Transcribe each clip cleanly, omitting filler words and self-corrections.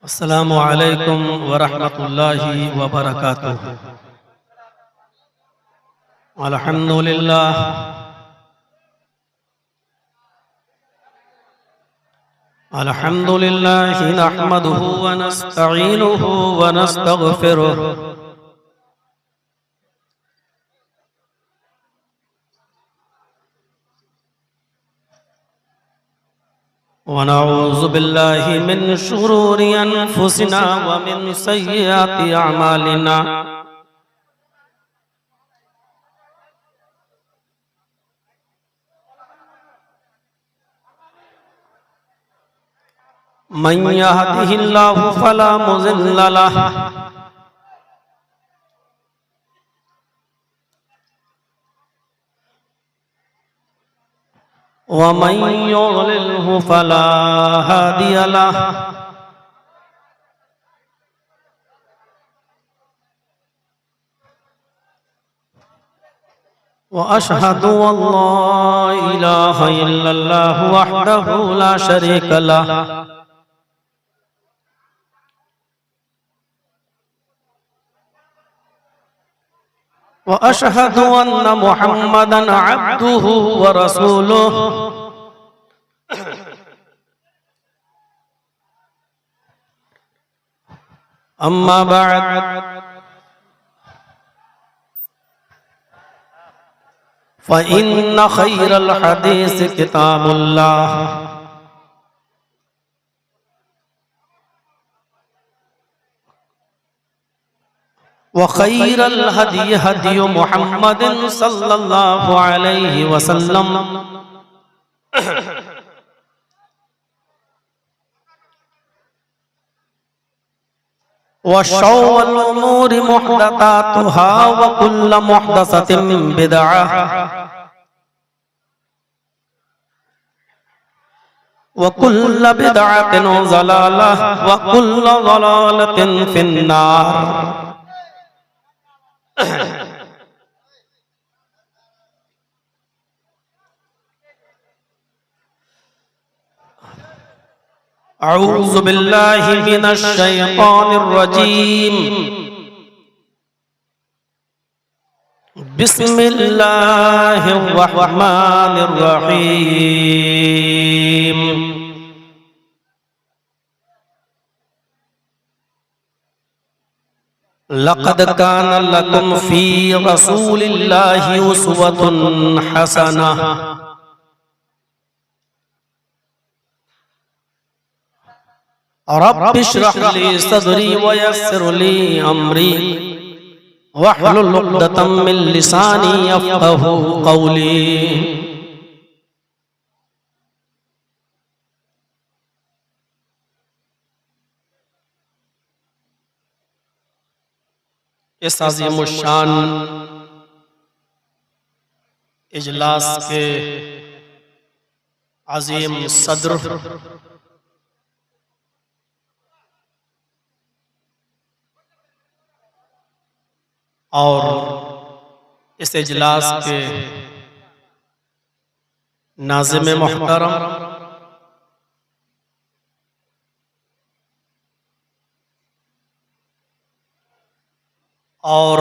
अस्सलामु अलैकुम वरहमतुल्लाहि वबरकातुह। अल्हम्दुलिल्लाह अल्हम्दुलिल्लाहि नहमदुहु व नस्तईनुहु व नस्तगफिरुह व नऊज़ु बिल्लाहि मिन शुरूरि अनफुसिना व मिन सय्यिआति अमालिना। मन यहदिहिल्लाहु फला मुज़िल्ल लहु व मन युज़लिल्हु फला हादिय लहु। व अशहदु अल्ला इलाहा इल्लल्लाहु वहदहु ला शरीक लहु व अशहदु अन्न मुहम्मदन अब्दुहु व रसूलुहु। अम्मा बअद फ़इन्न खैरल हदीस किताबुल्लाह व खैरल हदी हदी मुहम्मदिन सल्लल्लाहु अलैहि वसल्लम व शर्रुल उमूरि मुहदसातुहा व कुल्लु मुहदसतिन बिदअह व कुल्लु बिदअतिन ज़लालह व कुल्लु ज़लालतिन फिन्नार। अऊज़ु बिल्लाहि मिनश शैतानिर रजीम। बिस्मिल्लाहिर रहमानिर रहीम। लक़द कान लकुम फ़ी रसूलिल्लाहि उस्वतुन हसनह। रब्बि इश्रह ली सदरी व यस्सिर ली अमरी वहलुल उक़दतम मिन लिसानी यफ़क़हू क़ौली। इस अज़ीमुश्शान इजलास के अज़ीम सदर और इस इजलास के नाज़िम मुहतरम और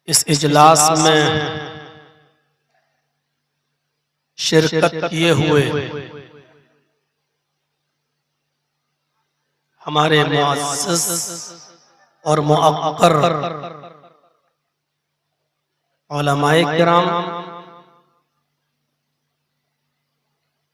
इस इजलास में शिरकत किए हुए हमारे मुअज़्ज़ज़ और मुअक्कर उलमाए किराम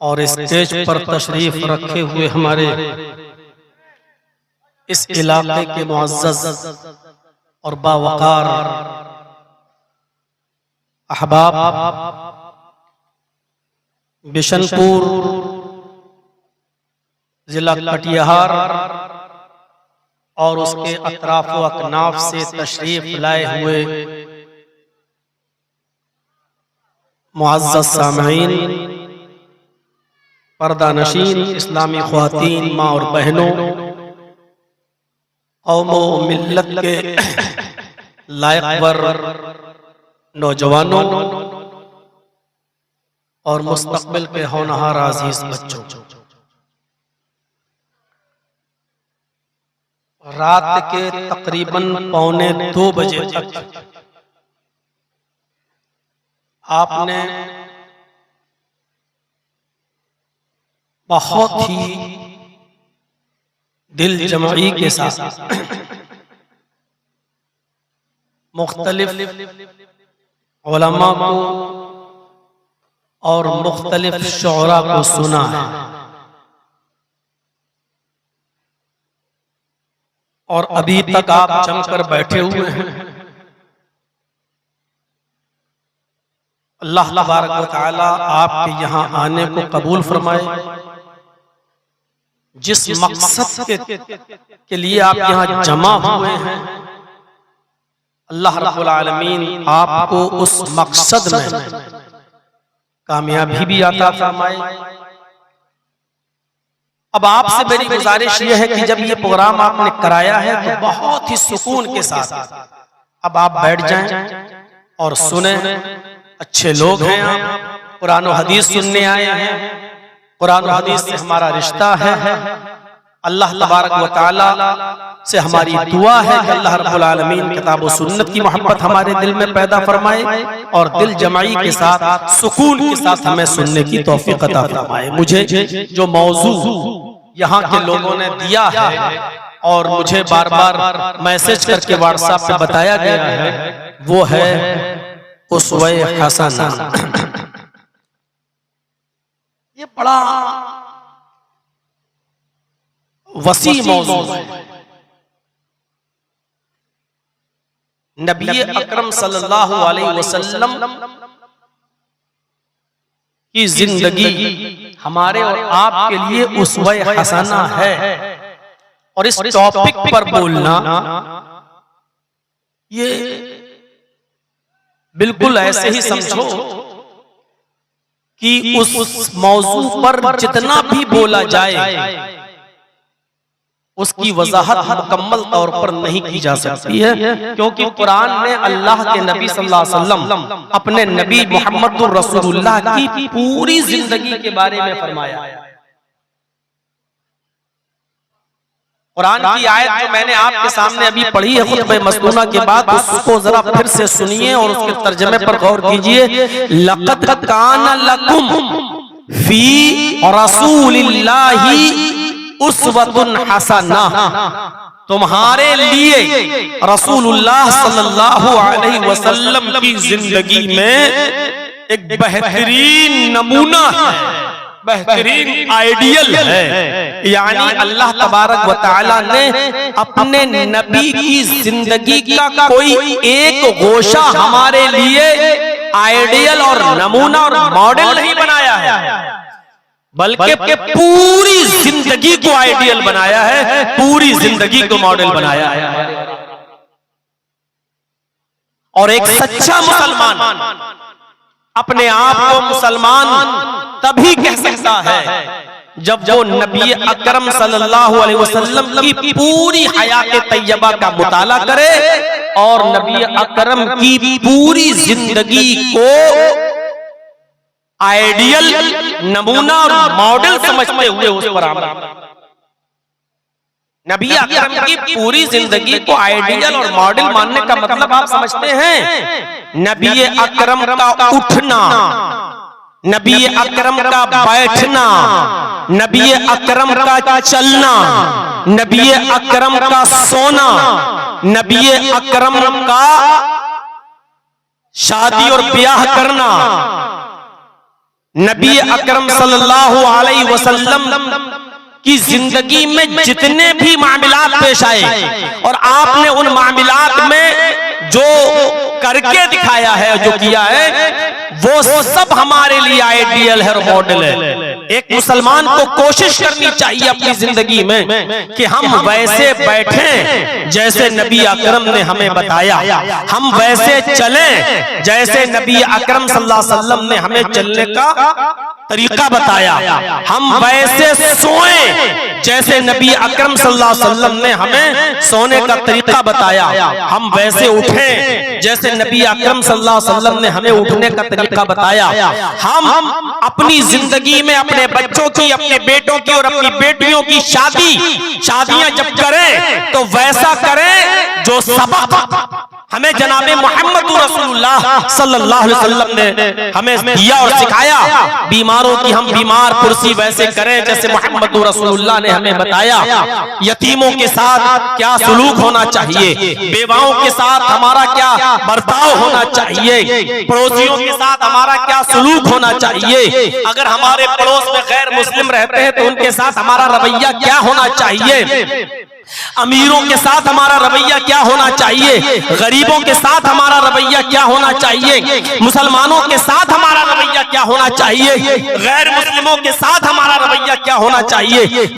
और स्टेज पर तशरीफ रखे हुए हमारे इस इलाके के मुअज़्ज़ज़ और बावकार अहबाब, बिशनपुर जिला कटिहार और उसके अतराफ व अकनाफ से तशरीफ लाए हुए मुअज़्ज़ज़ सामईन, पर्दा नशीन, इस्लामी ख्वातीन, माँ और बहनों, कौमों मिल्लत के लायक वर नौजवानों और मुस्तकबिल के होनहार अजीज बच्चों, रात के तकरीबन 1:45 बजे तक आपने बहुत ही दिल जमाई के साथ मुख्तलिफ उलमा को और मुख्तलिफ शुअरा को सुना है, और अभी तक आप जमकर बैठे हुए हैं। अल्लाह तबारक व तआला आपके यहाँ आने को कबूल फरमाए। जिस मकसद के लिए आप यहाँ जमा हुए हैं, अल्लाह रब्बुल आलमीन आपको उस मकसद में कामयाबी भी अता फरमाए। अब आपसे मेरी गुजारिश यह है कि जब ये प्रोग्राम आपने कराया है तो बहुत ही सुकून के साथ अब आप बैठ जाएं और सुने। अच्छे लोग हैं, आप कुरान और हदीस सुनने आए हैं, कुरान और हदीस से हमारा रिश्ता है। अल्लाह तबारक व तआला से हमारी दुआ है कि अल्लाह रब्बुल आलमीन किताब और सुन्नत की मोहब्बत हमारे दिल में पैदा फरमाए और दिल जमाई के साथ सुकून के साथ हमें सुनने की तौफीक अता फरमाए। मुझे जो मौजू यहाँ के लोगों ने दिया है और मुझे बार बार मैसेज करके व्हाट्सएप पे बताया गया है, वो है उसवे हसना। ये बड़ा वसी मौजू है। नबी अकरम सल्लल्लाहु अलैहि वसल्लम की जिंदगी हमारे और आपके लिए उसवे हसना है, और इस टॉपिक पर बोलना ये बिल्कुल ऐसे ही समझो कि उस मौजू पर जितना भी बोला जाए उसकी वजाहत मुकम्मल तौर पर नहीं की जा सकती है, क्योंकि कुरान ने अल्लाह के नबी सल्लल्लाहु अलैहि वसल्लम अपने नबी मुहम्मदुर रसूलुल्लाह की पूरी जिंदगी के बारे में फरमाया। कुरान की आयत जो मैंने आपके सामने अभी पढ़ी है खुतबे मस्तूना के बाद, उसको जरा फिर से सुनिए और उसके तर्जमे पर गौर कीजिए। लक़द काना लकुम फी रसूलिल्लाहि उस्वतुन हसना, तुम्हारे लिए रसूलुल्लाह सल्लल्लाहु अलैहि वसल्लम की जिंदगी में एक बेहतरीन नमूना है, बेहतरीन आइडियल है। यानी अल्लाह तबारक व तआला ने अपने नबी की जिंदगी का कोई एक गोशा हमारे लिए आइडियल और नमूना और मॉडल नहीं बनाया है, बल्कि पूरी जिंदगी को आइडियल बनाया है, पूरी जिंदगी को मॉडल बनाया है। और एक सच्चा मुसलमान अपने आप को मुसलमान तभी कह सकता है जब वो नबी अकरम सल्लल्लाहु अलैहि वसल्लम की पूरी हयात तैयबा का मुताला करे और नबी अकरम की पूरी जिंदगी को आइडियल, नमूना और मॉडल समझते हुए उस पर अमल। नबी अकरम की पूरी जिंदगी को आइडियल और मॉडल मानने का मतलब आप समझते हैं? नबी अकरम का उठना, नबी अकरम का बैठना, नबी अकरम का चलना, नबी अकरम का सोना, नबी अकरम का शादी और ब्याह करना, नबी अकरम सल्लल्लाहु अलैहि वसल्लम की जिंदगी में जितने भी मामलात पेश आए और आपने उन मामलात में जो करके दिखाया है, जो किया है, वो सब हमारे लिए आइडियल है और मॉडल है। एक मुसलमान को कोशिश करनी चाहिए अपनी जिंदगी में कि हम वैसे बैठें जैसे नबी अकरम ने हमें बताया, हम वैसे चलें जैसे नबी अकरम सल्लल्लाहु अलैहि वसल्लम ने हमें चलने का तरीका बताया, हम वैसे सोएं जैसे नबी अकरम सल्लल्लाहु अलैहि वसल्लम ने हमें सोने का तरीका बताया, हम वैसे उठें जैसे नबी अकरम सल्लल्लाहु अलैहि वसल्लम ने हमें उठने का तरीका बताया। हम अपनी जिंदगी में अपने बच्चों की, अपने बेटों की और अपनी बेटियों की शादियां जब करें तो वैसा करें जो सबक हमें जनाबे मोहम्मद रसूलुल्लाह सल्लल्लाहु अलैहि वसल्लम ने हमें दिया और सिखाया। बीमारों की हम बीमार कुर्सी वैसे करें जैसे मोहम्मद रसूलुल्लाह ने हमें बताया। यतीमों के साथ क्या सलूक होना चाहिए, बेवाओं के साथ हमारा क्या बर्ताव होना चाहिए, पड़ोसियों के साथ हमारा क्या सलूक होना चाहिए, अगर हमारे पड़ोस में गैर मुस्लिम रहते हैं तो उनके साथ हमारा रवैया क्या होना चाहिए, अमीरों के साथ हमारा रवैया क्या होना चाहिए, गरीबों के साथ हमारा रवैया क्या होना चाहिए, मुसलमानों के साथ हमारा रवैया क्या होना चाहिए, गैर मुस्लिमों के साथ हमारा रवैया क्या होना चाहिए।